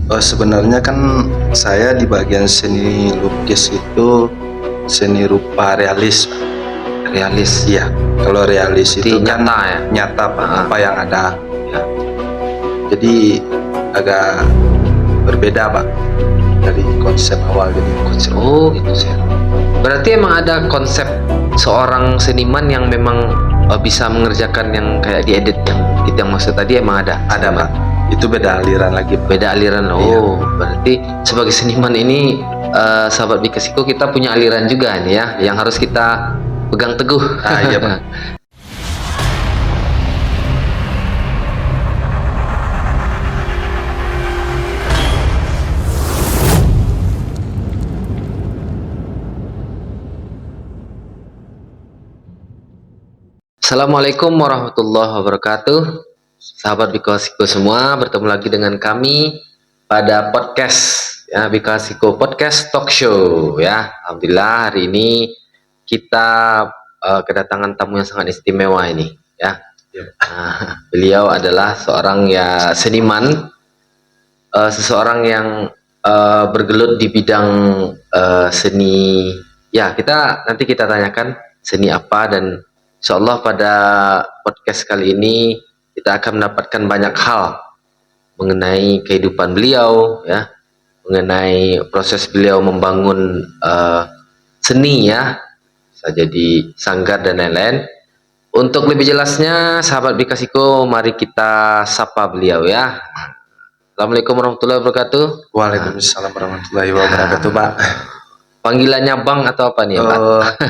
Sebenarnya kan saya di bagian seni lukis itu seni rupa realis, Pak. Realis. Iya, kalau realis Berarti itu kan nyata ya? nyata, Pak, Ah. apa yang ada. Ya. Jadi agak berbeda, Pak, dari konsep awal. Jadi konsep Oh gitu sih. Berarti emang ada konsep seorang seniman yang memang bisa mengerjakan yang kayak diedit yang maksud tadi emang ada? ada, seniman? Pak. Itu beda aliran lagi, Pak. Beda aliran. Iya. Oh, berarti sebagai seniman ini sahabat Bikasiko kita punya aliran juga nih ya, yang harus kita pegang teguh. Iya, Pak. Assalamualaikum warahmatullahi wabarakatuh. Sahabat Bikasiko semua, bertemu lagi dengan kami pada podcast ya, Bikasiko Podcast Talk Show ya. Alhamdulillah hari ini kita kedatangan tamu yang sangat istimewa ini ya. Beliau adalah seorang ya seniman, seseorang yang bergelut di bidang seni. Ya, nanti kita tanyakan seni apa, dan insyaallah pada podcast kali ini kita akan mendapatkan banyak hal mengenai kehidupan beliau ya, mengenai proses beliau membangun seni ya, bisa jadi sanggar dan lain-lain. Untuk lebih jelasnya, sahabat Bikasiko, mari kita sapa beliau ya. Assalamualaikum warahmatullahi wabarakatuh. Waalaikumsalam warahmatullahi wabarakatuh, Pak. Panggilannya Bang atau apa nih, Pak?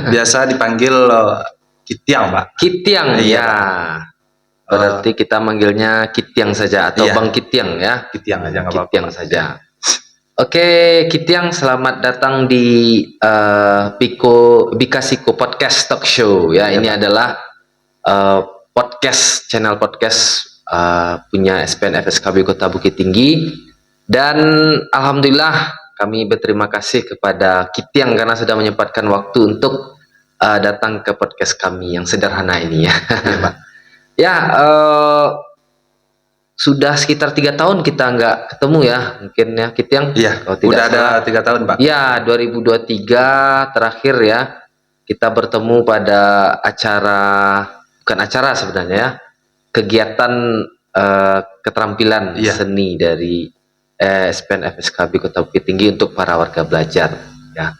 Biasa dipanggil Kitiang, Pak. Kitiang Iya, ya. Berarti kita manggilnya Kitiang saja atau iya. Bang Kitiang ya. Kitiang aja nggak apa-apa. Kitiang saja. Oke, Kitiang, selamat datang di Bikasiko Podcast Talk Show ya. Iya, Ini Pak. adalah channel podcast punya SPN FSKB Kota Bukit Tinggi, dan alhamdulillah kami berterima kasih kepada Kitiang karena sudah menyempatkan waktu untuk datang ke podcast kami yang sederhana ini ya. Ya, sudah sekitar 3 tahun kita nggak ketemu ya, mungkin ya Kitiang. Iya, udah ada 3 tahun, Pak. Ya, 2023 terakhir ya kita bertemu pada acara, bukan acara sebenarnya ya, kegiatan keterampilan seni dari SPN FSKB Kota Bukit Tinggi untuk para warga belajar ya.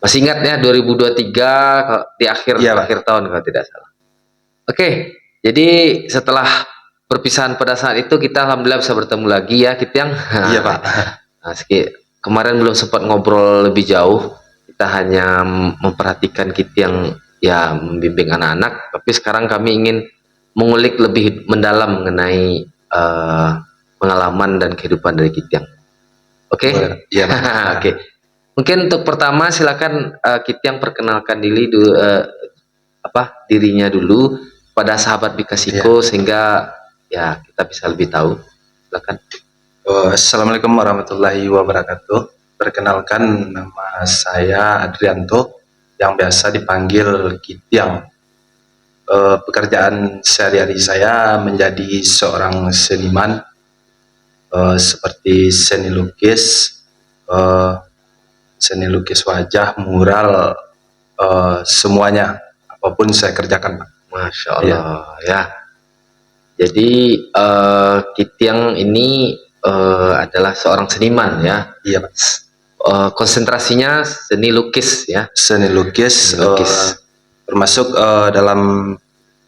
Masih ingat ya 2023 di akhir tahun kalau tidak salah. Oke, jadi setelah perpisahan pada saat itu kita alhamdulillah bisa bertemu lagi ya Kitiang. Iya, Pak. Nah, kemarin belum sempat ngobrol lebih jauh. Kita hanya memperhatikan Kitiang ya membimbing anak-anak, tapi sekarang kami ingin mengulik lebih mendalam mengenai pengalaman dan kehidupan dari Kitiang. Oke? Iya. Oke. Mungkin untuk pertama silakan Kitiang perkenalkan dirinya dulu pada sahabat Bikasiko sehingga ya kita bisa lebih tahu. Silakan. Assalamualaikum warahmatullahi wabarakatuh. Perkenalkan, nama saya Adrianto yang biasa dipanggil Kitiang. Pekerjaan sehari-hari saya menjadi seorang seniman, seperti seni lukis wajah, mural, semuanya, apapun saya kerjakan, Pak. Masya Allah ya. Jadi Kitiang ini adalah seorang seniman ya. Iya, Pak. Konsentrasinya seni lukis ya. Seni lukis. Termasuk dalam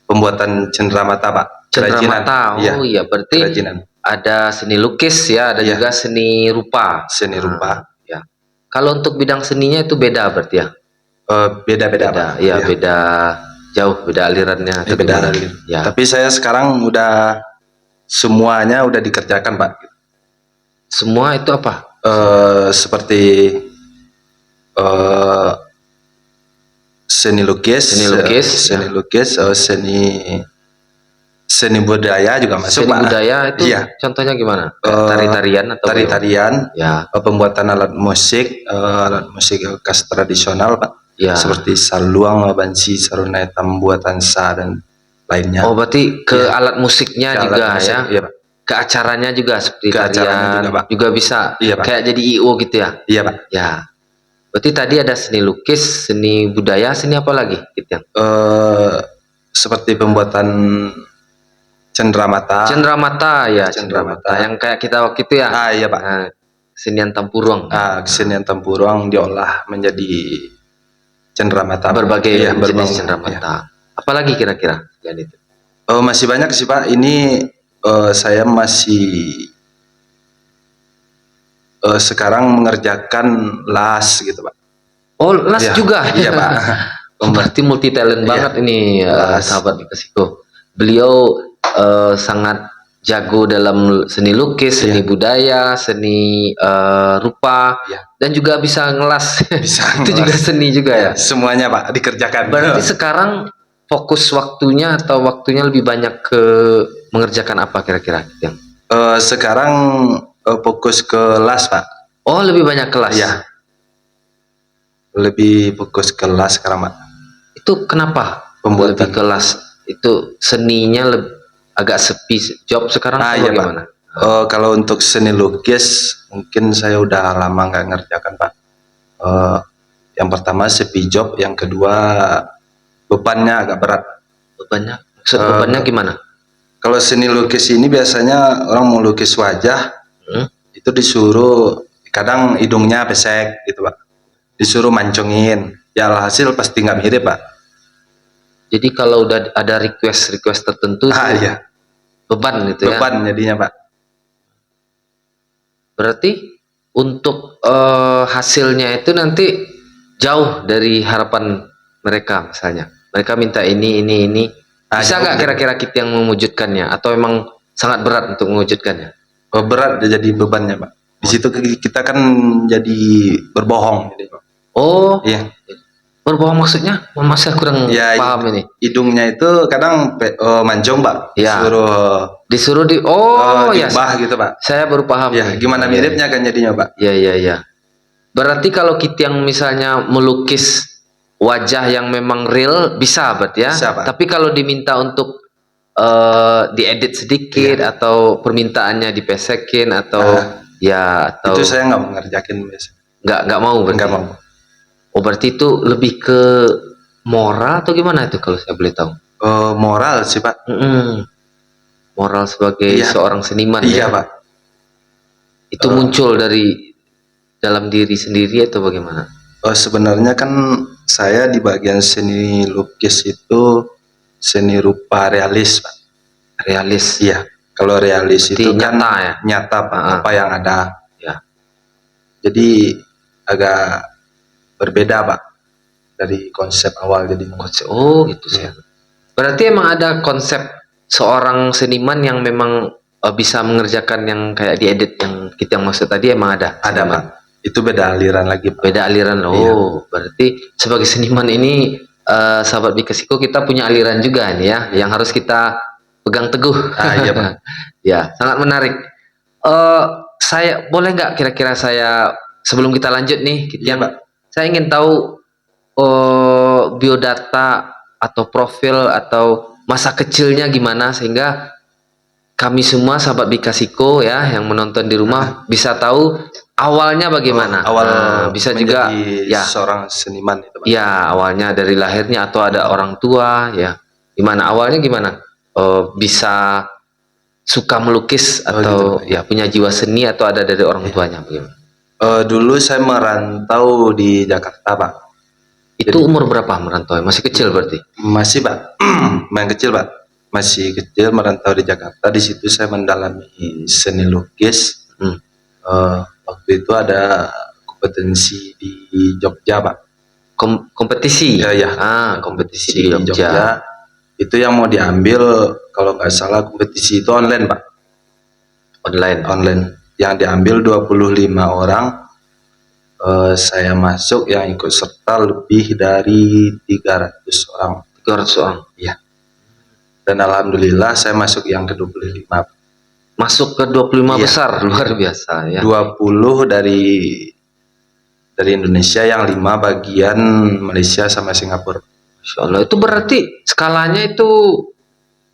pembuatan cenderamata, Pak. Cenderamata. Oh iya, berarti kerajinan. Ada seni lukis ya, ada juga seni rupa. Seni rupa. Ya. Kalau untuk bidang seninya itu beda berarti ya? Beda-beda, Pak. Iya, beda jauh, beda alirannya. Beda aliran. Ya. Tapi saya sekarang udah semuanya udah dikerjakan, Pak. Semua itu apa? Seperti seni lukis, seni budaya juga masuk. Seni budaya itu contohnya gimana? Tari-tarian atau tari-tarian, ya. Pembuatan alat musik khas tradisional, Pak. Ya. Seperti saluang, bansi, sarunai, buatan sah dan lainnya. Oh, berarti ke alat musiknya juga alat musik, ya? Iya, Pak. ke acaranya juga seperti Ke acaranya tarian juga, Pak. juga bisa. Iya, Pak. Kayak jadi IO gitu ya. Iya, Pak. Ya. Berarti tadi ada seni lukis, seni budaya, seni apa lagi gitu yang? Seperti pembuatan cenderamata. Cenderamata ya, Cenderamata. yang kayak kita waktu itu ya. Iya, Pak. Nah, kesenian tempurung. Kesenian tempurung diolah menjadi cenderamata. Berbagai Iya, jenis cenderamata. Apalagi kira-kira selain itu? Masih banyak sih, Pak. Ini saya masih sekarang mengerjakan las gitu, Pak. Oh, las Iya, juga. Iya, Pak. Berarti multi talent banget ini sahabat Bikasiko. Beliau sangat jago dalam seni lukis, seni budaya, seni rupa, dan juga bisa ngelas. Itu juga seni juga ya. Semuanya, Pak, dikerjakan. Berarti sekarang fokus waktunya atau waktunya lebih banyak ke mengerjakan apa kira-kira? Sekarang fokus ke las, Pak. Oh, lebih banyak kelas. Iya. Lebih fokus ke las sekarang, Pak. Itu kenapa? Pembuatan lebih kelas itu seninya agak sepi job sekarang iya, gimana? Pak. Kalau untuk seni lukis mungkin saya udah lama nggak ngerjakan, Pak. Yang pertama sepi job, yang kedua bebannya agak berat. Bebannya? Bebannya gimana? Kalau seni lukis ini biasanya orang mau lukis wajah, itu disuruh kadang hidungnya pesek gitu, Pak. Disuruh mancungin, ya alhasil pasti nggak mirip, Pak. Jadi kalau udah ada request tertentu, iya. Beban gitu ya. Beban jadinya, Pak. Berarti untuk hasilnya itu nanti jauh dari harapan mereka, misalnya. Mereka minta ini. Bisa nggak kira-kira kita yang mewujudkannya? Atau emang sangat berat untuk mewujudkannya? Berat jadi bebannya, Pak. Di situ kita kan jadi berbohong. Jadi, Pak. Oh, iya. Berbohong maksudnya? Masih kurang paham ini. Hidungnya itu kadang mancung, Pak. Ya. Disuruh bah gitu, Pak. Saya baru paham. Ya, gimana miripnya kan jadinya, Pak. Iya. Berarti kalau kita yang misalnya melukis wajah yang memang real bisa berarti ya. Bisa, Pak. Tapi kalau diminta untuk diedit sedikit atau permintaannya dipesekin atau atau itu saya nggak mengerjakan biasa. Nggak mau berarti. Nggak mau. Oh, berarti itu lebih ke moral atau gimana itu kalau saya boleh tahu? Moral sih, Pak. Moral sebagai seorang seniman. Iya, Pak. Itu muncul dari dalam diri sendiri atau bagaimana? Sebenarnya kan saya di bagian seni lukis itu seni rupa realis, Pak. Realis. Iya. Kalau realis itu nyata, kan ya? Nyata, Pak. Apa yang ada. Ya. Jadi agak berbeda, Pak, dari konsep awal. Jadi gitu sih. Berarti emang ada konsep seorang seniman yang memang bisa mengerjakan yang kayak diedit yang kita maksud tadi, emang ada? Ada, Pak. Itu beda aliran lagi, Pak. Beda aliran. Berarti sebagai seniman ini sahabat Bikasiko kita punya aliran juga nih ya, yang harus kita pegang teguh. Iya, Pak. Ya, sangat menarik. Saya boleh nggak kira-kira saya sebelum kita lanjut nih, Pak. Saya ingin tahu biodata atau profil atau masa kecilnya gimana sehingga kami semua sahabat Bikasiko ya yang menonton di rumah bisa tahu awalnya bagaimana. Bisa juga seorang seniman itu, Pak. Ya, awalnya dari lahirnya atau ada orang tua ya. Gimana awalnya gimana? Bisa suka melukis atau gitu, punya jiwa seni atau ada dari orang tuanya bagaimana? Dulu saya merantau di Jakarta, Pak. Itu umur berapa merantau? Masih kecil berarti? Masih, Pak. Main kecil, Pak. Masih kecil merantau di Jakarta. Di situ saya mendalami seni lukis. Waktu itu ada kompetensi di Jogja, Pak. Kompetisi? Ya. Kompetisi di Jogja. Itu yang mau diambil, kalau nggak salah kompetisi itu online, Pak. Online. Yang diambil 25 orang. Saya masuk, yang ikut serta lebih dari 300 orang. 300 orang? Iya. Dan alhamdulillah saya masuk yang ke-25. Masuk ke 25 besar, luar biasa ya. 20 dari Indonesia, yang 5 bagian Malaysia sama Singapura. Insya Allah. Itu berarti skalanya itu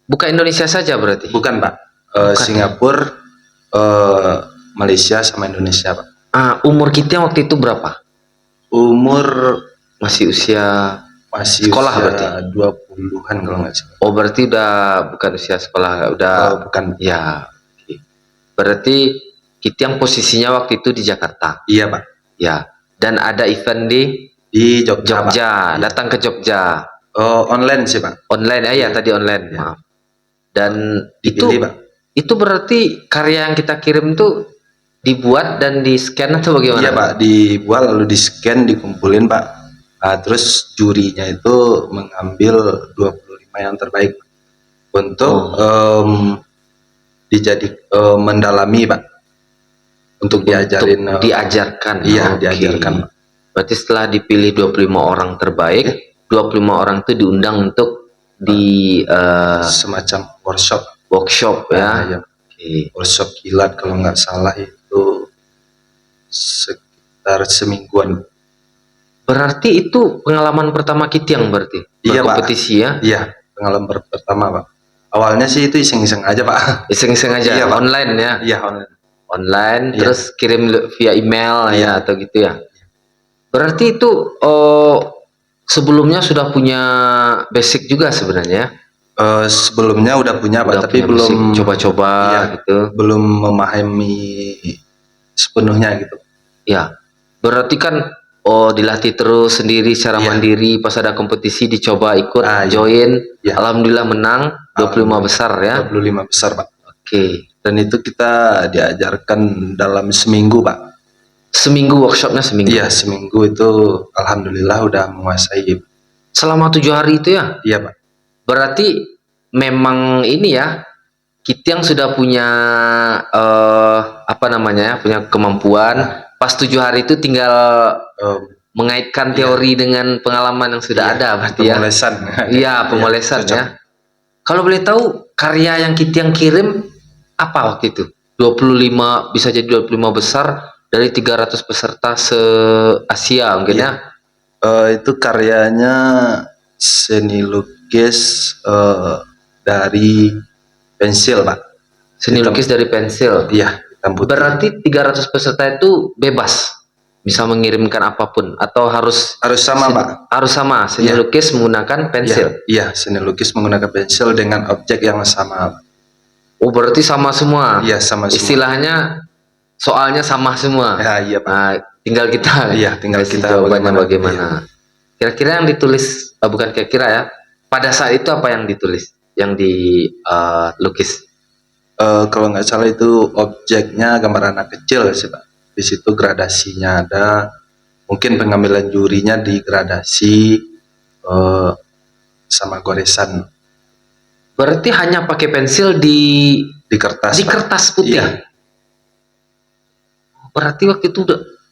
bukan Indonesia saja berarti? Bukan, Pak. Bukan. Singapura, Malaysia sama Indonesia, Pak. Umur kita waktu itu berapa? Umur Masih usia masih sekolah usia berarti? 20-an kalau nggak salah. Oh, berarti udah bukan usia sekolah, udah Bukan. ya. Oke. Berarti kita yang posisinya waktu itu di Jakarta. Iya, Pak. Ya. Dan ada event di Jogja, Pak. Jogja, Iya. datang ke Jogja. Online sih, Pak. Online ya, Iya. tadi online. Iya. Maaf. Dan Dipilih, Pak. itu berarti karya yang kita kirim tuh dibuat dan di scan atau bagaimana? Iya, Pak, dibuat lalu di scan, dikumpulin, Pak. Terus jurinya itu mengambil 25 yang terbaik untuk mendalami, Pak. Untuk diajarin. Diajarkan. Iya, Oke. diajarkan, Pak. Berarti setelah dipilih 25 orang terbaik, 25 orang itu diundang untuk di semacam workshop ya. ya. Oke. Workshop kilat kalau nggak salah itu sekitar semingguan. Berarti itu pengalaman pertama kita yang berarti Iya, berkompetisi, Pak. ya? Iya, pengalaman pertama, Pak. Awalnya sih itu iseng-iseng aja, Pak. Iseng-iseng aja. Iya, Pak. Online ya? Iya, online. Online, Iya. terus kirim via email Iya. ya atau gitu ya. Berarti itu sebelumnya sudah punya basic juga sebenarnya. Sebelumnya udah punya, Pak, Udah tapi punya belum basic, coba-coba iya, gitu. belum memahami sepenuhnya gitu. Ya. Berarti kan dilatih terus sendiri secara Iya. mandiri, pas ada kompetisi dicoba ikut, Iya. join. Iya. Alhamdulillah menang 25 besar ya. 25 besar, Pak. Oke. Dan itu kita diajarkan dalam seminggu, Pak. Seminggu workshopnya seminggu. Iya, seminggu itu alhamdulillah udah menguasai. Selama 7 hari itu ya? Iya, Pak. Berarti memang ini ya, kita yang sudah punya punya kemampuan. Pas 7 hari itu tinggal mengaitkan teori dengan pengalaman yang sudah ada berarti ya. Pemolesan. Iya, pemolesan cocok. ya. Kalau boleh tahu karya yang kita yang kirim apa waktu itu? 25 bisa jadi 25 besar dari 300 peserta se-Asia mungkin ya. Itu karyanya seni lukis dari pensil, Pak. Seni lukis dari pensil. Iya, hitam putih. Berarti 300 peserta itu bebas bisa mengirimkan apapun atau harus sama, Pak. Harus sama seni Iya. lukis menggunakan pensil. Iya, seni lukis menggunakan pensil dengan objek yang sama. Oh, berarti sama semua. Iya, sama semua. Istilahnya soalnya sama semua. Ya, iya, Pak. Nah, tinggal kita tinggal kasih kita jawabannya bagaimana. Iya. Kira-kira yang ditulis bukan kira-kira ya. Pada saat itu apa yang ditulis? Yang dilukis? Kalau nggak salah itu objeknya gambar anak kecil sih, Pak. Di situ gradasinya ada, mungkin pengambilan jurinya di gradasi sama goresan. Berarti hanya pakai pensil di kertas, Pak. kertas putih. Iya. Berarti waktu itu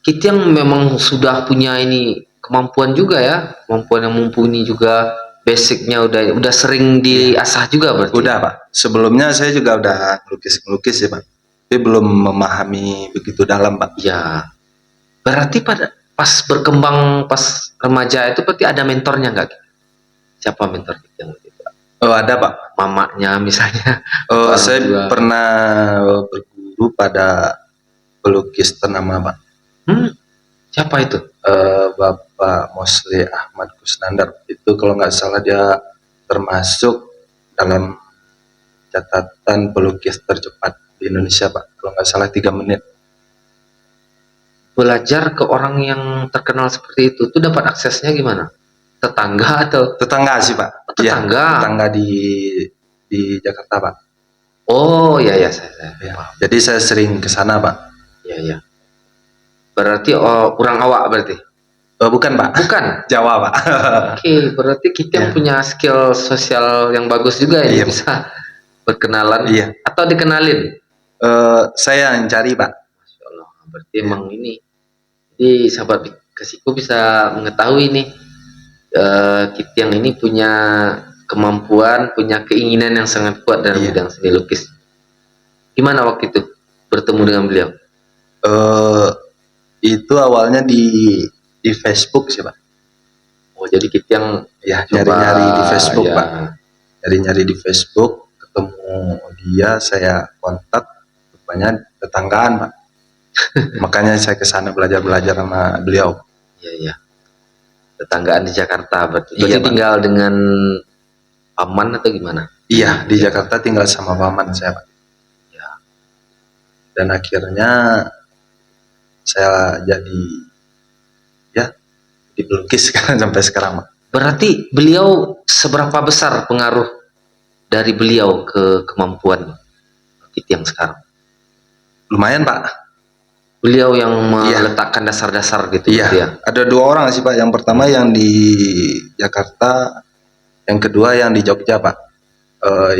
kita yang memang sudah punya ini kemampuan juga ya, kemampuan yang mumpuni juga, basicnya udah sering diasah juga berarti. Udah, Pak. Sebelumnya saya juga udah ngelukis sih, Pak. Tapi belum memahami begitu dalam, Pak. Ya. Berarti pas berkembang pas remaja itu berarti ada mentornya nggak? Siapa mentor kita yang itu? Ada, Pak. Mamanya misalnya. Saya pernah berguru pada pelukis ternama, Pak. Siapa itu? Bapak Mosli Ahmad Kusnandar. Itu kalau nggak salah dia termasuk dalam catatan pelukis tercepat di Indonesia, Pak. Kalau nggak salah 3 menit. Belajar ke orang yang terkenal seperti itu tuh dapat aksesnya gimana? Tetangga atau? Tetangga sih, Pak. Tetangga. Ya, tetangga di Jakarta, Pak. Oh, iya saya. Ya. Jadi saya sering ke sana, Pak. Iya. Berarti orang awak berarti? Bukan, Pak. Bukan. Jawa, Pak. Oke, berarti kita punya skill sosial yang bagus juga ya, bisa berkenalan. Iya. Atau dikenalin? Saya yang cari, Pak. Masya Allah. Berarti emang ini. Jadi sahabat Bikasiku bisa mengetahui nih, kita yang ini punya kemampuan, punya keinginan yang sangat kuat dalam bidang seni lukis. Gimana waktu itu bertemu dengan beliau? Itu awalnya di Facebook sih, Pak. Oh, jadi kita yang nyari-nyari di Facebook, Pak. Nyari-nyari di Facebook, ketemu dia saya kontak, rupanya tetanggaan Pak. Makanya saya ke sana belajar sama beliau. Iya, iya. Tetanggaan di Jakarta berarti. Iya, Berarti Pak. tinggal dengan paman atau gimana? Iya, di Jakarta tinggal sama paman saya Pak. Ya. Dan akhirnya saya jadi pelukis sampai sekarang Pak. Berarti beliau seberapa besar pengaruh dari beliau ke kemampuan Kit yang sekarang? Lumayan Pak. Beliau yang meletakkan dasar-dasar gitu. Iya, ya? ada 2 orang sih Pak. Yang pertama yang di Jakarta, yang kedua yang di Jogja Pak.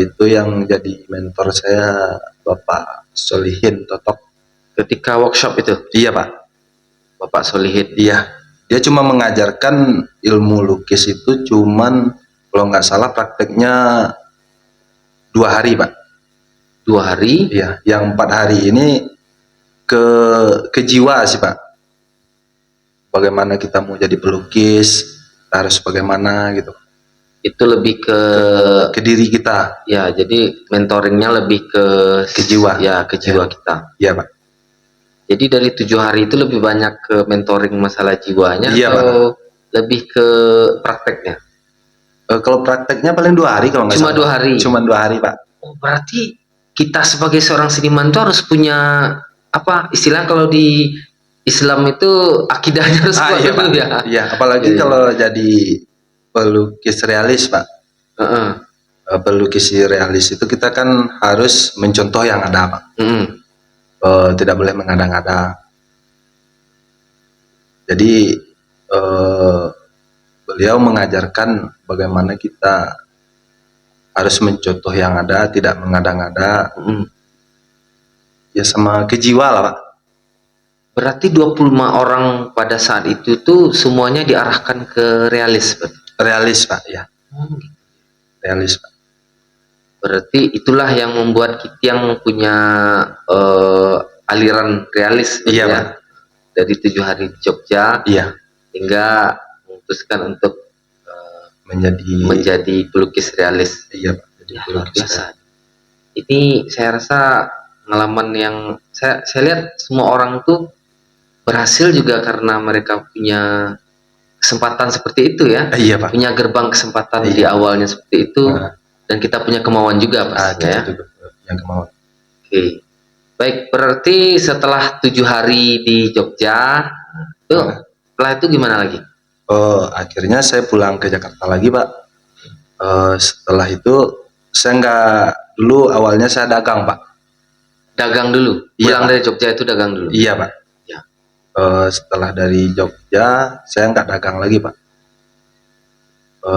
Itu yang jadi mentor saya Bapak Solihin Totok. Ketika workshop itu? Iya Pak. Bapak Solihin? Iya. Dia cuma mengajarkan ilmu lukis itu cuman kalau nggak salah prakteknya 2 hari Pak. 2 hari? Iya. Yang 4 hari ini ke jiwa sih Pak. Bagaimana kita mau jadi pelukis, harus bagaimana gitu. Itu lebih ke diri kita. Ya, jadi mentoringnya lebih ke jiwa. Ya, ke jiwa kita. Iya Pak. Jadi dari 7 hari itu lebih banyak ke mentoring masalah jiwanya Iya, atau Pak, lebih ke prakteknya? Kalau prakteknya paling 2 hari kalau nggak Cuma salah. 2 hari? Cuma 2 hari Pak. Oh, berarti kita sebagai seorang seniman itu harus punya apa istilah kalau di Islam itu akidahnya harus kuat Iya, dulu Pak. ya. Iya, apalagi kalau jadi pelukis realis Pak. Pelukis realis itu kita kan harus mencontoh yang ada Pak. Tidak boleh mengada-ngada. Jadi beliau mengajarkan bagaimana kita harus mencontoh yang ada, tidak mengada-ngada. Ya sama kejiwa lah Pak. Berarti 25 orang pada saat itu tuh semuanya diarahkan ke realis Pak? Realis Pak, ya. Realis Pak. Berarti itulah yang membuat kita yang punya aliran realis. Iya ya? Pak. Dari 7 hari di Jogja. Iya. Hingga memutuskan untuk menjadi pelukis realis. Iya Pak. Jadi luar biasa. Ini saya rasa pengalaman yang saya lihat semua orang tuh berhasil juga karena mereka punya kesempatan seperti itu ya. Iya Pak. Punya gerbang kesempatan di awalnya seperti itu. Dan kita punya kemauan juga pastinya ya. Yang kemauan. Oke. Baik, berarti setelah 7 hari di Jogja, setelah itu gimana lagi? Akhirnya saya pulang ke Jakarta lagi Pak. Setelah itu saya nggak, dulu awalnya saya dagang Pak. Dagang dulu? Pulang dari Jogja itu dagang dulu? Iya Pak. Ya. Setelah dari Jogja saya nggak dagang lagi Pak.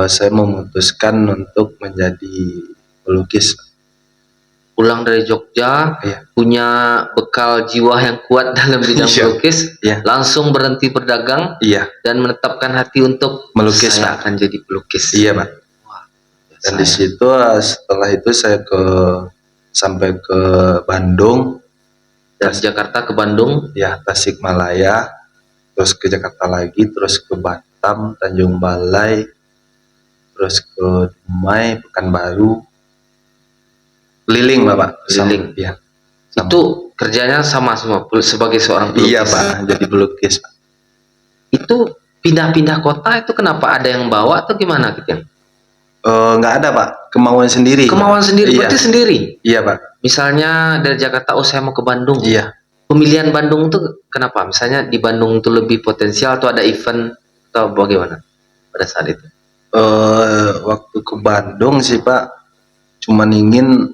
Saya memutuskan untuk menjadi pelukis. Pulang dari Jogja, punya bekal jiwa yang kuat dalam bidang pelukis, langsung berhenti berdagang, dan menetapkan hati untuk melukis. Saya akan jadi pelukis. Iya Pak. Wah, dan di situ setelah itu saya sampai ke Bandung. Dari Jakarta ke Bandung? Ya, Tasikmalaya, terus ke Jakarta lagi, terus ke Batam, Tanjung Balai, terus ke Dumai, Pekanbaru, keliling Bapak. Keliling. Ya. Itu kerjanya sama semua sebagai seorang pelukis? Iya Pak, jadi pelukis Pak. Itu pindah-pindah kota itu kenapa, ada yang bawa atau gimana gitu? Nggak ada Pak, kemauan sendiri. Kemauan sendiri, berarti sendiri? Iya Pak. Misalnya dari Jakarta, saya mau ke Bandung. Iya. Pemilihan Bandung itu kenapa? Misalnya di Bandung itu lebih potensial atau ada event atau bagaimana pada saat itu? Waktu ke Bandung sih Pak, cuman ingin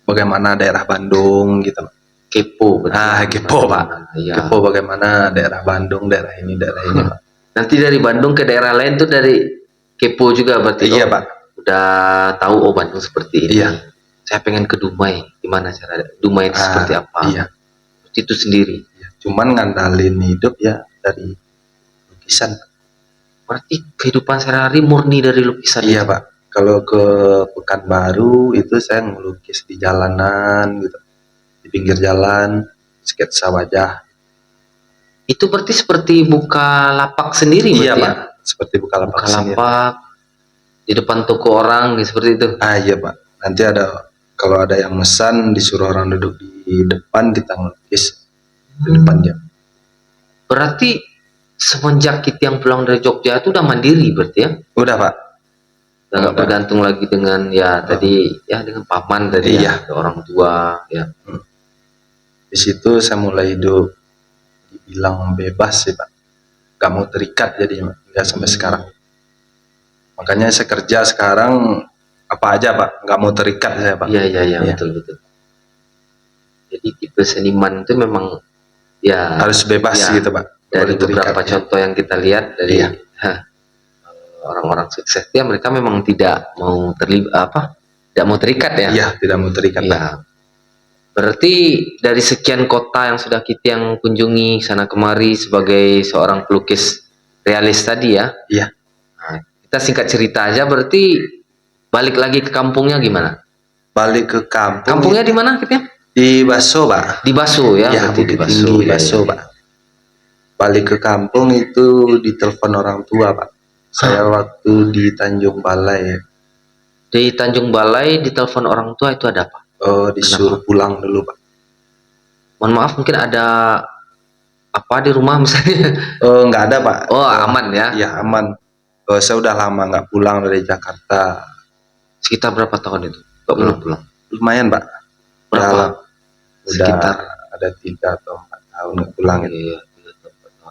bagaimana daerah Bandung gitu Pak. Kepo. Kepo Pak. Ya. Kepo bagaimana daerah Bandung, daerah ini Pak. Nanti dari Bandung ke daerah lain tuh dari kepo juga berarti? Iya Pak. Udah tahu Bandung seperti ini. Iya. Saya pengen ke Dumai, gimana cara Dumai itu seperti apa? Iya. Itu sendiri. Ya, cuman ngandalin hidup ya dari lukisan. Berarti kehidupan sehari-hari murni dari lukisan? Iya Pak. Kalau ke Pekanbaru itu saya ngelukis di jalanan gitu, di pinggir jalan, sketsa wajah. Itu berarti seperti buka lapak sendiri? Iya Pak. Ya? Seperti buka lapak. Buka lapak di depan toko orang seperti itu? Iya Pak. Nanti ada kalau ada yang mesan disuruh orang duduk di depan, kita ngelukis di depan dia. Berarti semenjak Kitiang pulang dari Jogja itu udah mandiri berarti ya? Udah Pak. Udah nggak bergantung lagi dengan tadi dengan paman tadi Iya. ya, orang tua ya. Di situ saya mulai hidup dibilang bebas sih Pak, gak mau terikat jadinya hingga sampai sekarang. Makanya saya kerja sekarang apa aja Pak, gak mau terikat saya Pak. Iya. Betul. Jadi tipe seniman itu memang harus bebas gitu Pak. Dari beberapa terikat, contoh yang kita lihat dari orang-orang sukses dia, mereka memang tidak mau tidak mau terikat ya. Iya, tidak mau terikat. Iya. Berarti dari sekian kota yang sudah Kitiang kunjungi sana kemari sebagai seorang pelukis realis tadi ya. Iya. Nah, kita singkat cerita aja, berarti balik lagi ke kampungnya gimana? Balik ke kampung. Kampungnya di mana Kitiang? Di Baso Pak. Di Baso ya. Iya, di Baso. Baso Pak. Balik ke kampung itu ditelepon orang tua Pak. Saya waktu di Tanjung Balai. Di Tanjung Balai ditelepon orang tua itu ada apa? Disuruh pulang dulu Pak. Mohon maaf, mungkin ada apa di rumah misalnya? Nggak ada Pak. Aman ya? Iya aman. Saya udah lama nggak pulang dari Jakarta. Sekitar berapa tahun itu? Nggak pulang? Lumayan Pak. Berapa? Sekitar ada 3 atau 4 tahun nggak pulang.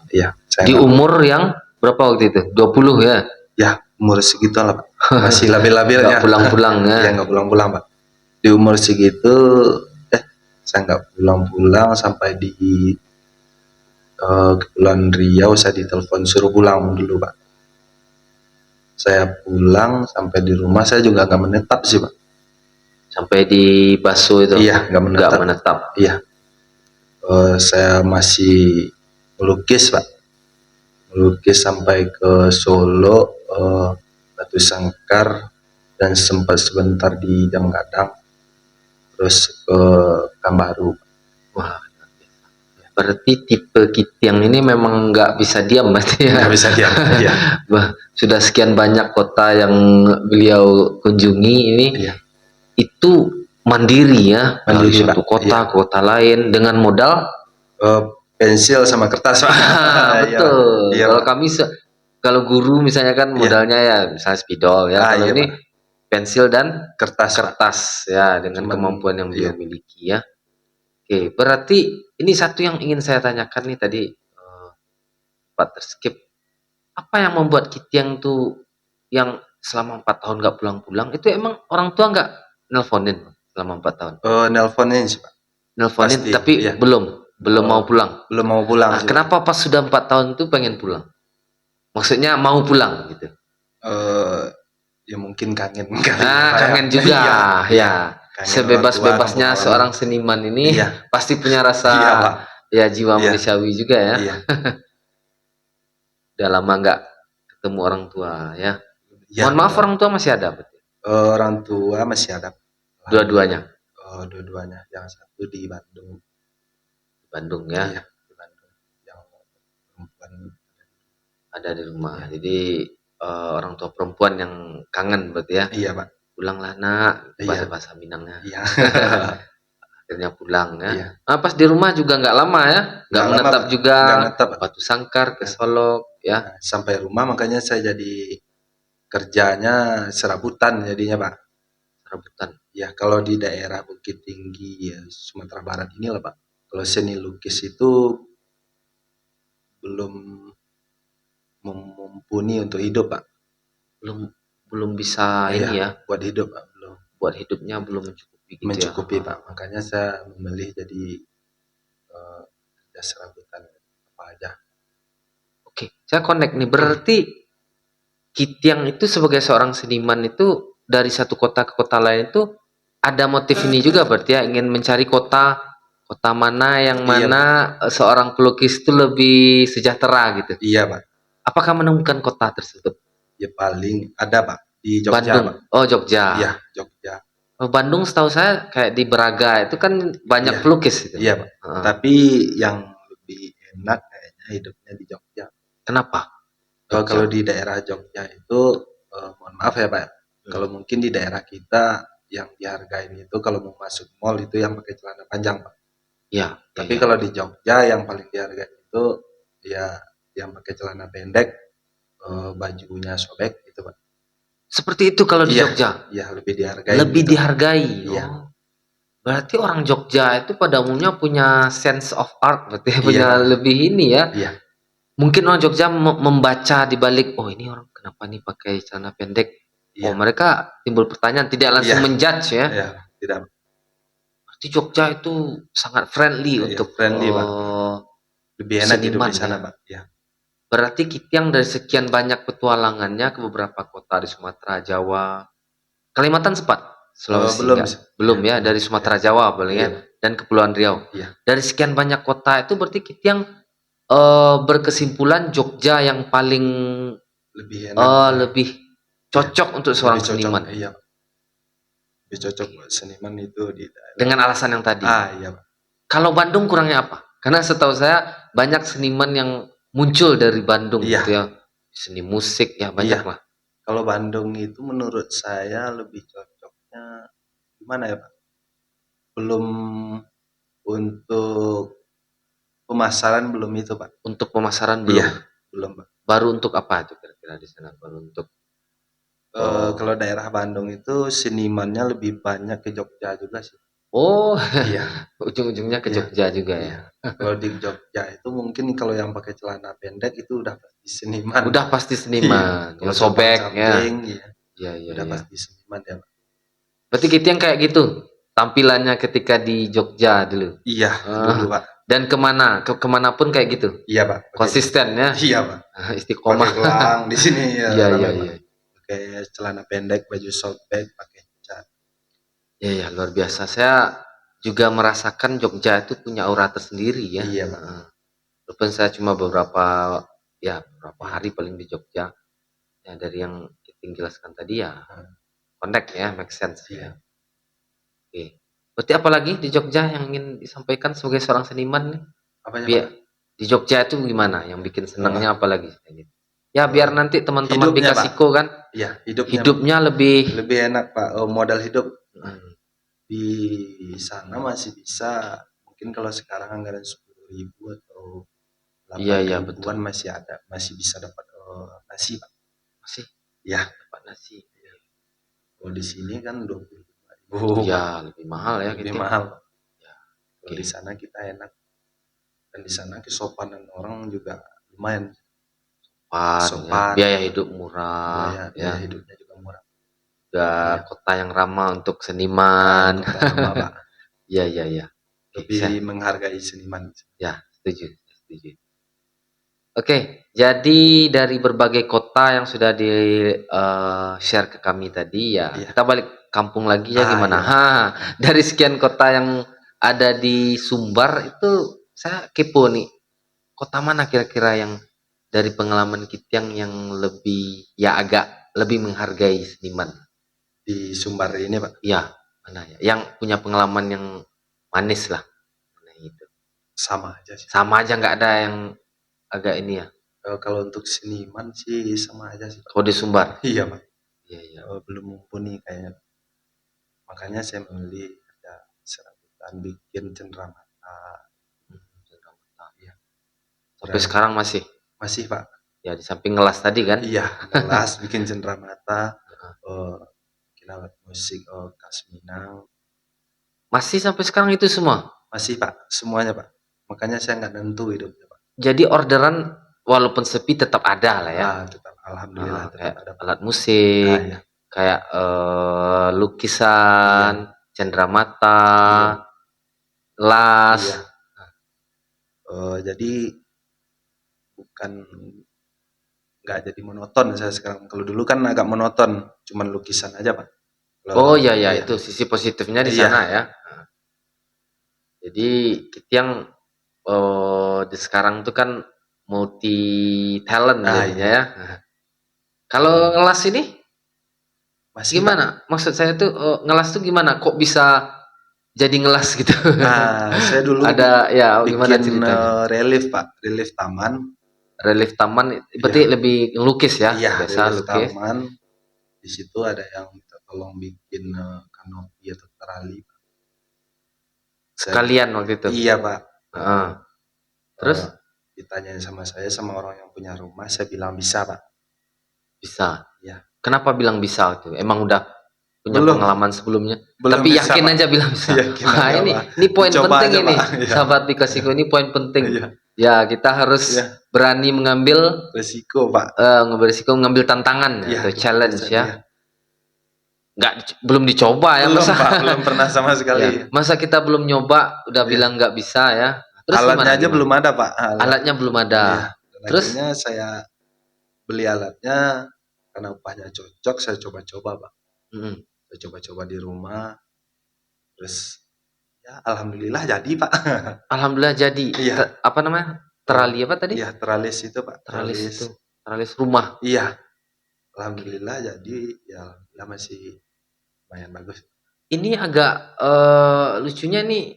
Iya. Di umur yang berapa waktu itu? 20 ya? Ya umur segitu lah Pak. Masih labil-labilnya. Nggak pulang-pulang ya? Iya nggak pulang-pulang Pak. Di umur segitu saya nggak pulang-pulang sampai di Kepulauan Riau. Saya ditelepon suruh pulang dulu Pak. Saya pulang sampai di rumah saya juga nggak menetap sih Pak. Sampai di Baso itu? Iya nggak menetap. Iya. Saya masih melukis Pak. Melukis sampai ke Solo, Batu Sangkar, dan sempat sebentar di Jam Gadang, terus ke Kambaru. Wah, berarti tipe Kitiang ini memang nggak bisa diam berarti ya? Nggak bisa diam. Iya. Sudah sekian banyak kota yang beliau kunjungi ini, itu mandiri ya, dari suatu kota lain dengan modal pensil sama kertas Pak. Betul. Kalau kami kalau guru misalnya kan modalnya ya misalnya spidol ya. Kalau ini pensil dan kertas ya, dengan kemampuan yang beliau miliki ya. Oke, berarti ini satu yang ingin saya tanyakan nih tadi, Pak Terskip. Apa yang membuat Kitiang tuh yang selama 4 tahun nggak pulang-pulang, itu emang orang tua nggak nelponin selama 4 tahun? Nelponin sih Pak. Nelponin tapi belum mau pulang. Belum mau pulang. Nah, kenapa pas sudah 4 tahun itu pengen pulang? Maksudnya mau pulang gitu? Ya mungkin kangen. Kangen juga ya. Sebebas-bebasnya seorang seniman ini pasti punya rasa jiwa manusiawi juga ya. Udah lama nggak ketemu orang tua ya. Mohon maaf, orang tua masih ada berarti? Orang tua masih ada. Dua-duanya? Dua-duanya. Yang satu di Bandung. Bandung ya? Iya, di Bandung. Yang perempuan ada di rumah. Jadi orang tua perempuan yang kangen berarti ya? Iya Pak. Pulanglah nak, bahasa Minangnya. Iya. Akhirnya pulang ya. Iya. Pas di rumah juga nggak lama ya? Nggak menetap juga? Nggak menetap. Batu Sangkar ke Solo ya? Nah, sampai rumah makanya saya jadi kerjanya serabutan jadinya Pak. Serabutan? Ya kalau di daerah Bukit Tinggi ya, Sumatera Barat ini lah Pak. Kalau seni lukis itu belum mumpuni untuk hidup Pak. Belum bisa ini ya? Buat hidup Pak, belum. Buat hidupnya belum mencukupi gitu mencukupi ya? Pak. Makanya saya memilih jadi kerja serabutan apa aja. Oke, saya connect nih. Berarti Kitiang itu sebagai seorang seniman itu dari satu kota ke kota lain itu ada motif ini juga berarti ya, ingin mencari kota mana yang mana seorang pelukis itu lebih sejahtera gitu. Iya Pak. Apakah menemukan kota tersebut? Ya paling ada Pak di Jogja. Bandung. Pak. Oh Jogja. Iya Jogja. Bandung setahu saya kayak di Braga itu kan banyak pelukis gitu. Iya Pak. Tapi yang lebih enak kayaknya hidupnya di Jogja. Kenapa? Kalau di daerah Jogja itu mohon maaf ya Pak. Kalau mungkin di daerah kita yang dihargain itu kalau mau masuk mall itu yang pakai celana panjang, Pak. Ya, Tapi ya. kalau di Jogja yang paling dihargain itu ya yang pakai celana pendek, bajunya sobek gitu, Pak. Seperti itu kalau di Iya, Jogja. iya lebih dihargain Lebih gitu. dihargai. Iya. Oh. Berarti orang Jogja itu pada umumnya punya sense of art, berarti Iya, punya lebih ini ya. iya, Mungkin orang Jogja membaca di balik, oh ini orang kenapa nih pakai celana pendek? Oh iya, mereka timbul pertanyaan, tidak iya, langsung menjudge ya. iya, tidak, Berarti Jogja itu sangat friendly iya, untuk friendly, Pak. Lebih enak hidup seniman di sana, ya. Pak. Iya. Berarti Kityang dari sekian banyak petualangannya ke beberapa kota di Sumatera, Jawa, Kalimantan sempat, Sulawesi Belum, enggak? Belum iya, ya, belum. dari Iya, Sumatera Jawa paling iya, ya, dan Kepulauan Riau. iya. Dari sekian banyak kota itu berarti Kityang berkesimpulan Jogja yang paling Lebih enak, lebih iya, cocok untuk lebih seorang cocok, seniman iya, lebih cocok buat seniman itu di daerah. dengan alasan yang tadi. Iya, Pak. Kalau Bandung kurangnya apa? Karena setahu saya banyak seniman yang muncul dari Bandung Iya, gitu ya. Seni musik ya banyak iya. lah. Kalau Bandung itu menurut saya lebih cocoknya gimana ya, Pak? Belum untuk pemasaran belum itu, Pak. Untuk pemasaran Iya, belum. belum, Pak. Baru untuk apa itu kira-kira di sana? Baru untuk Kalau daerah Bandung itu senimannya lebih banyak ke Jogja juga sih. oh Iya, ujung-ujungnya ke iya, Jogja juga ya. iya. Kalau di Jogja itu mungkin kalau yang pakai celana pendek itu udah pasti seniman. Udah pasti Iya, seniman. kalau Yang sobek ya. compang-camping, iya, Iya, iya, udah iya. pasti seniman ya, Pak. Berarti kita yang kayak gitu tampilannya ketika di Jogja dulu. Iya, dulu, Pak. Dan kemanapun kayak gitu. Iya, Pak. Konsisten ya. Iya, Pak. Istiqomah. Pakai gelang di sini ya, Iya, rame, iya, Pak. iya. Pakai celana pendek, baju sobek, pakai cat. Iya, ya, luar biasa. Saya juga merasakan Jogja itu punya aura tersendiri ya. Iya, Pak. Walaupun saya cuma beberapa hari paling di Jogja. Ya dari yang kita jelaskan tadi ya, connect ya, make sense Iya. ya. Oke. Berarti apa lagi di Jogja yang ingin disampaikan sebagai seorang seniman nih? Apanya, Biar Pak? di Jogja itu gimana? Yang bikin senangnya apa lagi? Ya biar nanti teman-teman Hidupnya, Pak. Bikasiko kan Iya, hidupnya, hidupnya lebih lebih enak, Pak. Modal hidup Hmm, di sana masih bisa. Mungkin kalau sekarang anggaran 10.000 atau iya 8 iya ribuan betul. masih ada, masih bisa dapat nasi, Pak. Masih Ya, dapat nasi. kalau di sini kan 25.000, Ya lebih mahal ya lebih gitu. mahal. Ya, Kalau di sana kita enak. Dan di sana kesopanan orang juga lumayan. ya. Sopan, Biaya hidup murah biaya, ya. biaya hidupnya juga murah. Juga Iya. kota yang ramah untuk seniman. Kota lama, Pak. Iya iya iya. Oke, Lebih menghargai seniman. ya, setuju, setuju. Oke, jadi dari berbagai kota yang sudah di share ke kami tadi ya, Iya. kita balik kampung lagi ya gimana? Iya. Dari sekian kota yang ada di Sumbar itu saya kepo nih. Kota mana kira-kira yang dari pengalaman kita yang lebih ya agak lebih menghargai seniman? Di Sumbar ini, Pak. Ya, mana ya? Yang punya pengalaman yang manis lah. Nah, itu. Sama aja sih. Sama aja nggak ada yang agak ini ya. Kalau untuk seniman sih sama aja sih, Pak. Kalau di Sumbar. Iya, Pak. Iya, iya. Belum mumpuni kayaknya. Makanya saya memilih kerja serabutan bikin cenderamata. Cenderamata. Iya. Sampai sekarang masih. Masih, Pak. Ya di samping ngelas tadi kan. Iya, kelas bikin cenderamata, bikin alat musik, khas Minang. Masih sampai sekarang itu semua. Masih, Pak, semuanya, Pak. Makanya saya nggak nentu hidupnya, Pak. Jadi orderan walaupun sepi tetap ada lah ya. Tetap alhamdulillah tetap Kayak ada, Pak. alat musik, Iya. kayak lukisan, cenderamata, las. Iya. Jadi bukan nggak jadi monoton saya sekarang. Kalau dulu kan agak monoton, cuman lukisan aja, Pak. Oh iya ya, itu sisi positifnya di sana ya. Jadi kita yang di sekarang tuh kan multi talent jadinya ya. Kalau ngelas ini masih, gimana? Maksud saya tuh ngelas tuh gimana? Kok bisa jadi ngelas gitu? Saya dulu ada ya gimana bikin ceritanya? relief, Pak, relief taman. Relief taman berarti lebih ngelukis ya? Iya, Biasa relief lukis. taman. Di situ ada yang minta tolong bikin kanopi atau terali. Sekalian waktu itu. Iya Pak. Heeh. Terus Ditanyain sama saya sama orang yang punya rumah, saya bilang bisa Pak. bisa. Ya. Kenapa bilang bisa itu? Emang udah punya Belum. pengalaman sebelumnya? Belum Tapi bisa, yakin Pak. aja bilang bisa. Yakin Wah, aja, ini Pak. ini poin Dicoba penting aja, ini. Pak. Iya. Sahabat Bikasiku, ini poin penting. Iya. Ya, kita harus Iya. berani mengambil Resiko Pak. berisiko, mengambil tantangan Iya, atau challenge iya. ya. Belum dicoba ya, Belum masa Pak, belum pernah sama sekali. ya, masa kita belum nyoba udah Iya. bilang nggak bisa ya. Terus Alatnya aja gimana? belum ada Pak. Alatnya belum ada. Iya. Dan Terus akhirnya saya beli alatnya karena upahnya cocok, saya coba-coba Pak. Saya coba-coba di rumah. Terus ya alhamdulillah jadi Pak. alhamdulillah jadi. Iya. Apa namanya? Terali apa tadi? Iya, teralis itu Pak. Teralis itu. Teralis rumah. Iya. Alhamdulillah jadi ya alhamdulillah masih lumayan bagus. Ini agak lucunya nih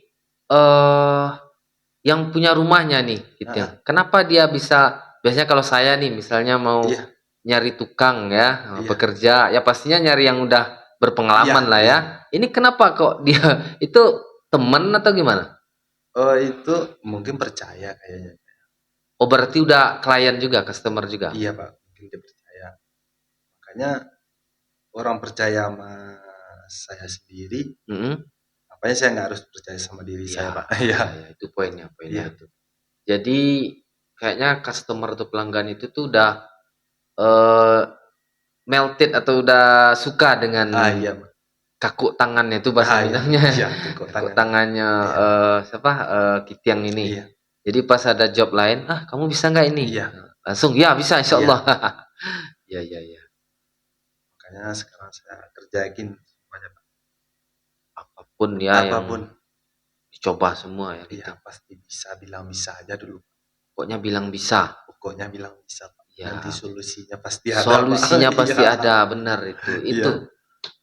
yang punya rumahnya nih gitu ya. Kenapa dia bisa, biasanya kalau saya nih misalnya mau Iya. nyari tukang ya, Iya. pekerja, ya pastinya nyari yang udah berpengalaman Iya, lah ya. Ini kenapa kok dia itu temen atau gimana? Oh itu mungkin percaya kayaknya. Oh berarti udah klien juga, customer juga. Iya Pak, mungkin dia percaya. Makanya orang percaya sama saya sendiri, apanya saya nggak harus percaya sama diri saya Pak. Iya. Ya, itu poinnya Iya. itu. Jadi kayaknya customer atau pelanggan itu tuh udah melted atau udah suka dengan Iya. kaku tangannya itu bahasa Minangnya. Iya, Kaku tangannya siapa Kitiang ini. Iya. Jadi pas ada job lain, kamu bisa nggak ini? Iya. Langsung ya bisa insya Allah. Iya. Makanya sekarang saya kerjain semuanya Pak. Apapun ya Apapun. yang dicoba semua ya. Iya pasti bisa, bilang bisa aja dulu. Pokoknya bilang bisa. Pokoknya bilang bisa Pak. Ya. Nanti solusinya pasti ada. Solusinya Pak. pasti Iya. ada, benar itu. Iya.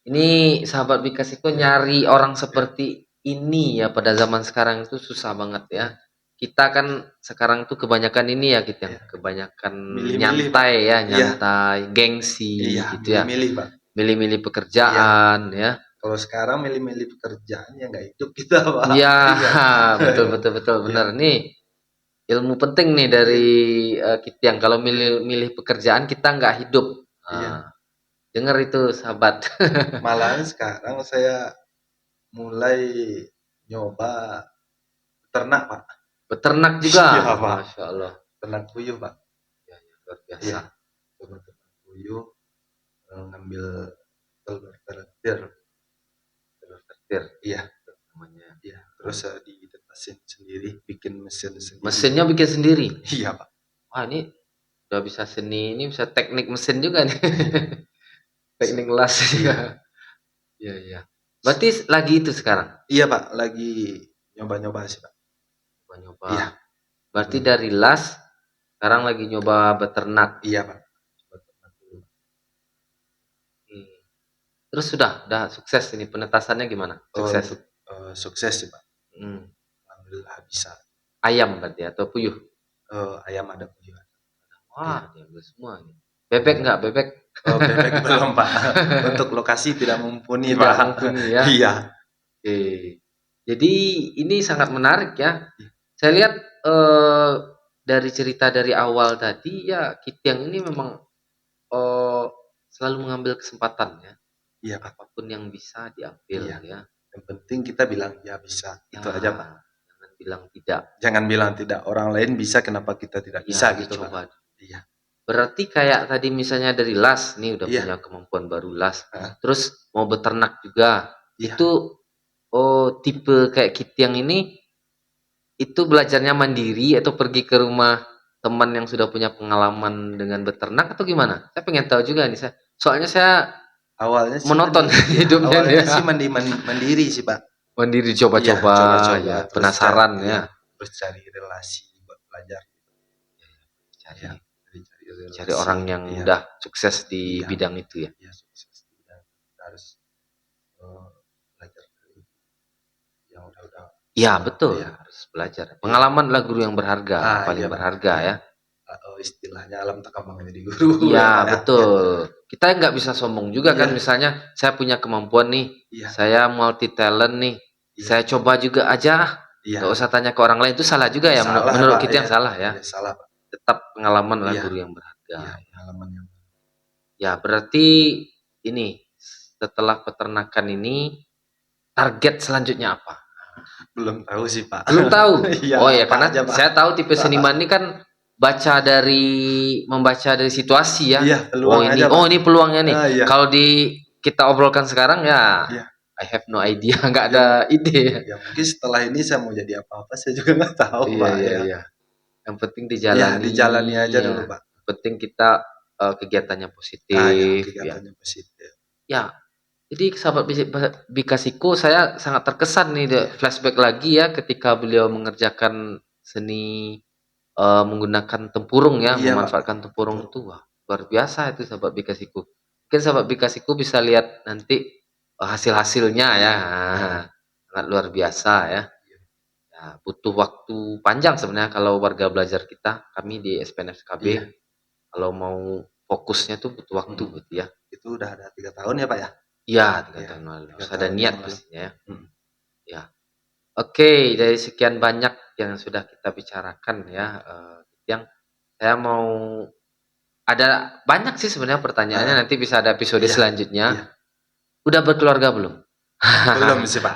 Ini sahabat Bikas itu nyari orang seperti ini ya pada zaman sekarang itu susah banget ya. Kita kan sekarang tuh kebanyakan ini ya kita, kebanyakan Milih-milih, nyantai Pak. ya, nyantai, gengsi Iya, gitu ya. milih Pak. Milih-milih pekerjaan ya. Kalau sekarang milih-milih pekerjaan ya nggak hidup kita Pak. Iya, betul benar nih. Ilmu penting nih dari kita yang kalau milih pekerjaan kita nggak hidup. Iya. Dengar itu sahabat. Malahan sekarang saya mulai nyoba ternak Pak. Beternak juga. Iya, Pak. Masya Allah. Ternak puyuh Pak. Ya, luar biasa. Iya. Coba ternak puyuh, ngambil telur tertir. Iya. Namanya. Iya. Terus ditetasin sendiri, bikin mesin sendiri. Mesinnya bikin sendiri. Iya Pak. Wah ini udah bisa seni, ini bisa teknik mesin juga nih. Teknik las juga. Iya. Berarti lagi itu sekarang? Iya Pak, lagi nyoba-nyoba sih Pak. Nyoba. Iya. Berarti dari las sekarang lagi nyoba beternak. Iya Pak. Beternak dulu. Terus sudah sukses ini penetasannya gimana? Sukses. Sukses sih Pak. Alhamdulillah bisa. Ayam berarti atau puyuh? Ayam ada puyuh. Wah, diambil semua ini. Bebek nggak? Bebek? Bebek belum Pak. Untuk lokasi tidak mumpuni Pak. Tidak mumpuni ya. Iya. Oke. Jadi ini sangat menarik ya. Saya lihat dari cerita dari awal tadi ya Kitiang ini memang selalu mengambil kesempatan ya. Iya Pak. Apapun yang bisa diambil ya. Yang penting kita bilang ya bisa. Itu aja Pak. Jangan bilang tidak. Jangan bilang tidak. Orang lain bisa, kenapa kita tidak bisa gitu Pak. Iya. Berarti kayak tadi misalnya dari las nih udah punya kemampuan baru las. Terus mau beternak juga. Itu tipe kayak Kitiang ini itu belajarnya mandiri atau pergi ke rumah teman yang sudah punya pengalaman dengan beternak atau gimana? Saya pengen tahu juga nih soalnya saya awalnya sih menonton hidupnya awalnya sih mandiri sih Pak. Mandiri coba-coba ya, penasaran ya. Terus cari relasi buat belajar. Cari orang yang udah sukses di bidang itu ya. Iya, sukses di bidang. Kita harus belajar dari yang udah. Iya betul, harus belajar. Pengalaman adalah guru yang berharga, paling berharga ya. istilahnya alam tak gampang jadi guru. Iya, Ya. betul. Kita nggak bisa sombong juga kan, Iya. misalnya saya punya kemampuan nih, Iya. saya multi talent nih, Iya. saya coba juga aja, Iya. nggak usah tanya ke orang lain, itu salah juga ya, Salah, menurut Pak. kita yang Iya. salah ya. Iya, salah, Pak. Tetap pengalaman lah Iya. guru yang berharga. Iya, pengalaman yang Ya, berarti ini setelah peternakan ini target selanjutnya apa? belum tahu sih, Pak. Belum tahu. Iya, Oh ya, apa karena aja, Pak. saya tahu tipe seniman ini kan membaca dari situasi ya. Iya, peluang ini aja, Pak. ini peluangnya nih. Iya. Kalau kita obrolkan sekarang ya, Iya. I have no idea, nggak ada ide. Ya, mungkin setelah ini saya mau jadi apa-apa saya juga nggak tahu, Pak. Iya. Yang penting Ya, dijalani. dijalani aja ya. dulu, Pak. Yang penting kita kegiatannya positif. Ya, kegiatannya positif. Ya, jadi sahabat Bikasiku, saya sangat terkesan nih flashback lagi ya ketika beliau mengerjakan seni menggunakan tempurung ya, Iya, memanfaatkan tempurung itu wah, luar biasa itu sahabat Bikasiku. Mungkin sahabat Bikasiku bisa lihat nanti hasil-hasilnya ya. Sangat luar biasa ya. Ya, butuh waktu panjang sebenarnya kalau warga belajar kita, kami di SPNFKB, Iya. kalau mau fokusnya tuh butuh waktu gitu ya. Itu udah ada 3 tahun ya, Pak ya? Iya, 3 Iya, tahun lalu. 3 Harus ada tahun niat yang lalu. pastinya ya. Hmm. Ya. Oke, dari sekian banyak yang sudah kita bicarakan ya, yang saya mau ada banyak sih sebenarnya pertanyaannya, nanti bisa ada episode Iya. selanjutnya. Iya. Udah berkeluarga belum? Belum sih, Pak.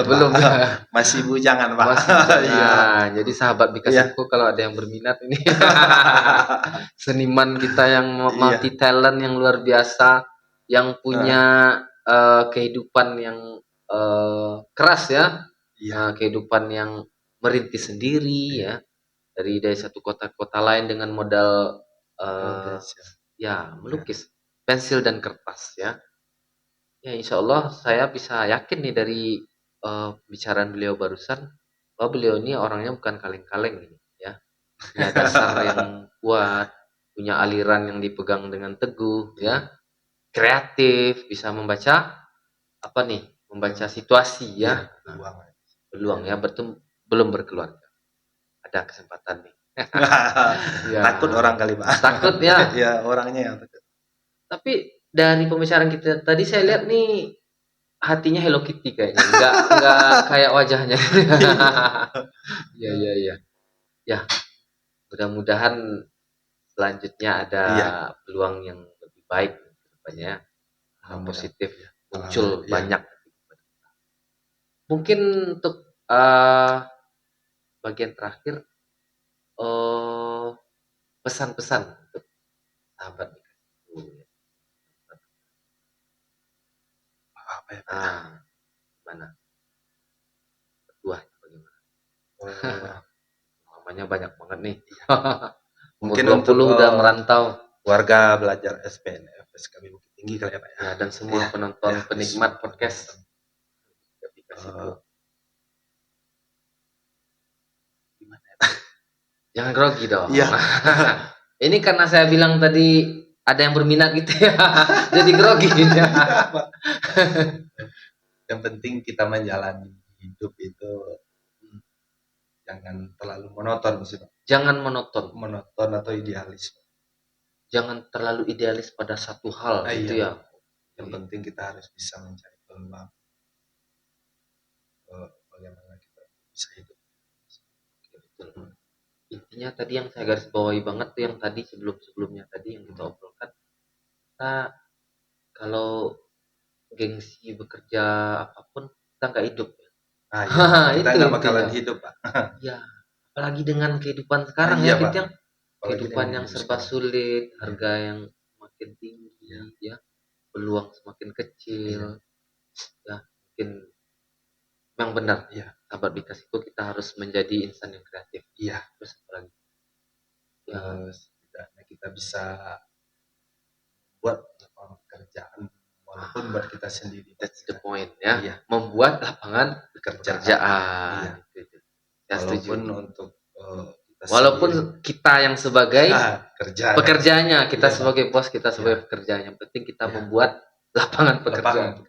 Belum. Pak. Masih bujangan, Pak. Masih bujangan. Iya. Jadi sahabat Bikasiku kalau ada yang berminat ini seniman kita yang multi talent yang luar biasa, yang punya kehidupan yang keras ya. Iya. Kehidupan yang merintis sendiri ya. Dari satu kota ke kota lain dengan modal melukis pensil dan kertas ya. Ya, insya Allah saya bisa yakin nih dari pembicaraan beliau barusan bahwa beliau ini orangnya bukan kaleng-kaleng ini ya, punya dasar yang kuat, punya aliran yang dipegang dengan teguh ya, kreatif, bisa membaca membaca situasi ya, peluang ya, belum berkeluarga, ada kesempatan nih. Ya. Takut orang kali, Pak. Takut ya. Ya, orangnya yang takut. Tapi dari pembicaraan kita tadi saya lihat nih hatinya Hello Kitty kayaknya, enggak kayak wajahnya. Iya. Ya, mudah-mudahan selanjutnya ada peluang yang lebih baik ke depannya, positif muncul banyak. Mungkin untuk bagian terakhir pesan-pesan untuk sahabat apa ya? Gimana? Berdua bagaimana? Namanya banyak banget nih. Mungkin 20 untuk udah merantau. Warga belajar SPNFS kami Bukit Tinggi kali ya, Pak ya. Dan semua penonton penikmat podcast. Gimana ya? Jangan grogi dong. Iya. Ini karena saya bilang tadi ada yang berminat gitu ya. Jadi grogi gitu ya. Yang penting kita menjalani hidup itu jangan terlalu monoton sih, Pak. Jangan monoton atau idealis. Jangan terlalu idealis pada satu hal gitu ya. Yang penting kita harus bisa mencari peluang bagaimana kita bisa hidup. Betul. Intinya tadi yang saya garis bawahi banget tuh yang tadi sebelumnya tadi yang kita obrolkan, kita kalau gengsi bekerja apapun kita nggak hidup ya. Kita nggak bakalan hidup, Pak. Ya, apalagi dengan kehidupan sekarang ya, kita kehidupan yang serba sulit, harga yang makin tinggi ya, peluang semakin kecil. Ya, mungkin memang benar ya, sahabat Bikasiku, kita harus menjadi insan yang kreatif. Iya. Terus apa lagi? Ya, setidaknya kita bisa buat pekerjaan walaupun buat kita sendiri. That's the point ya. Iya. Membuat lapangan pekerjaan. Iya. Ya, walaupun setuju. Untuk walaupun sendiri, kita yang sebagai pekerjaannya, kita iya, sebagai bos, kita sebagai pekerjaan. Yang penting kita membuat lapangan pekerjaan.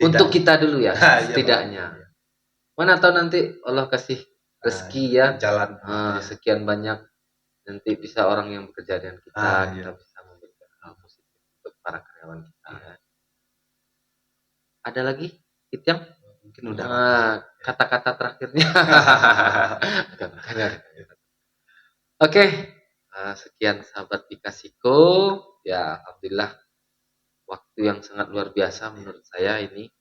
Untuk kita dulu ya, setidaknya. Mana tahu nanti Allah kasih rezeki ya, jalan sekian banyak nanti bisa orang yang bekerja dengan kita, Ah, kita iya. bisa memberikan hal positif untuk para karyawan kita. Ya. Ada lagi, Tityang? Mungkin udah Pak. Kata-kata terakhirnya. Oke, sekian sahabat Pikasiko. Ya, alhamdulillah waktu yang sangat luar biasa menurut saya ini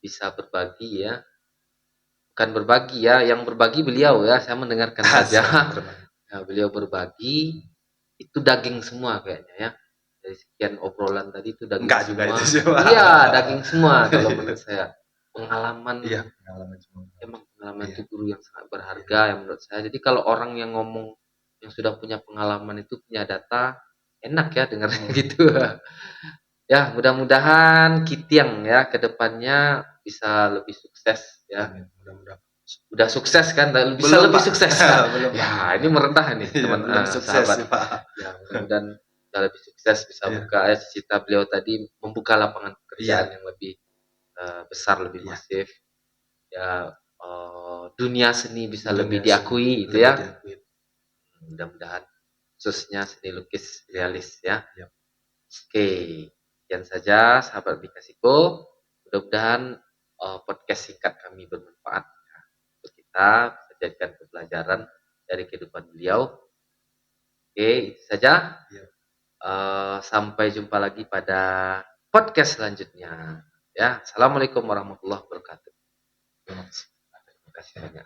bisa berbagi ya. Bukan berbagi ya, yang berbagi beliau ya, saya mendengarkan saja. Ya, beliau berbagi itu daging semua kayaknya ya. Dari sekian obrolan tadi itu daging Enggak juga semua. itu sih, Pak. Iya, daging semua kalau menurut saya. Pengalaman Iya, pengalaman semua. emang pengalaman Iya. itu guru yang sangat berharga ya menurut saya. Jadi kalau orang yang ngomong yang sudah punya pengalaman itu punya data, enak ya dengarnya gitu. Ya, mudah-mudahan Kitiang ya ke depannya bisa lebih sukses ya. Amin. Mudah-mudahan. Udah sukses kan, bisa Belum, lebih Pak. sukses ya. Belum, Pak. Ya, ini merendah nih Iya, teman belum sukses sahabat. sih, Pak. Ya, mudah-mudahan bisa lebih sukses, bisa Iya. buka cita beliau tadi membuka lapangan pekerjaan Iya. yang lebih besar, lebih Iya. masif. Ya, dunia seni bisa lebih Dunia seni diakui itu lebih ya. diakui. Mudah-mudahan khususnya seni lukis realis ya. Iya. Oke, sekian saja sahabat Bikasiko. Mudah-mudahan podcast singkat kami bermanfaat ya, untuk kita bisa jadikan pembelajaran dari kehidupan beliau. Oke, itu saja. Iya. Sampai jumpa lagi pada podcast selanjutnya. Ya, assalamualaikum warahmatullahi wabarakatuh. Terima kasih banyak.